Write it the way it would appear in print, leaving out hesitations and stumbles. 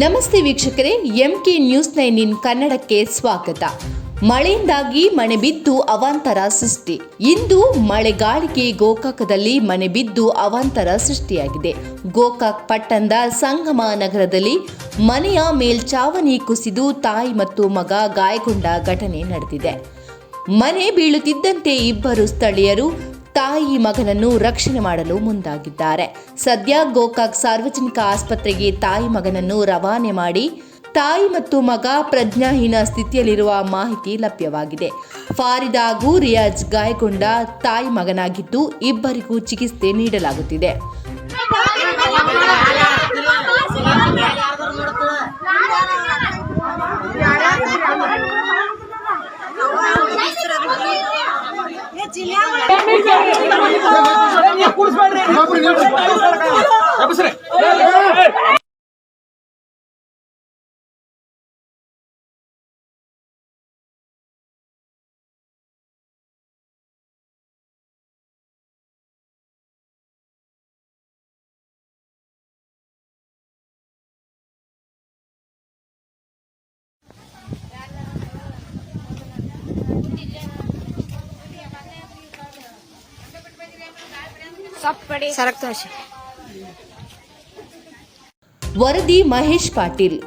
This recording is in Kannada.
ನಮಸ್ತೆ ವೀಕ್ಷಕರೇ, ಎಂಕೆ ನ್ಯೂಸ್ 9 ಕನ್ನಡಕ್ಕೆ ಸ್ವಾಗತ. ಮಳೆಯಿಂದಾಗಿ ಮನೆ ಬಿದ್ದು ಅವಾಂತರ ಸೃಷ್ಟಿ. ಇಂದು ಮಳೆಗಾಳಿಗೆ ಗೋಕಾಕದಲ್ಲಿ ಮನೆ ಬಿದ್ದು ಅವಾಂತರ ಸೃಷ್ಟಿಯಾಗಿದೆ. ಗೋಕಾಕ್ ಪಟ್ಟಣದ ಸಂಗಮ ನಗರದಲ್ಲಿ ಮನೆಯ ಮೇಲ್ಚಾವಣಿ ಕುಸಿದು ತಾಯಿ ಮತ್ತು ಮಗ ಗಾಯಗೊಂಡ ಘಟನೆ ನಡೆದಿದೆ. ಮನೆ ಬೀಳುತ್ತಿದ್ದಂತೆ ಇಬ್ಬರು ಸ್ಥಳೀಯರು ತಾಯಿ ಮಗನನ್ನು ರಕ್ಷಣೆ ಮಾಡಲು ಮುಂದಾಗಿದ್ದಾರೆ. ಸದ್ಯ ಗೋಕಾಕ್ ಸಾರ್ವಜನಿಕ ಆಸ್ಪತ್ರೆಗೆ ತಾಯಿ ಮಗನನ್ನು ರವಾನೆ ಮಾಡಿ ತಾಯಿ ಮತ್ತು ಮಗ ಪ್ರಜ್ಞಾಹೀನ ಸ್ಥಿತಿಯಲ್ಲಿರುವ ಮಾಹಿತಿ ಲಭ್ಯವಾಗಿದೆ. ಫಾರಿದ್ ಹಾಗೂ ರಿಯಾಜ್ ಗಾಯಗೊಂಡ ತಾಯಿ ಮಗನಾಗಿದ್ದು ಇಬ್ಬರಿಗೂ ಚಿಕಿತ್ಸೆ ನೀಡಲಾಗುತ್ತಿದೆ. ವರದಿ ಮಹೇಶ್ ಪಾಟೀಲ್.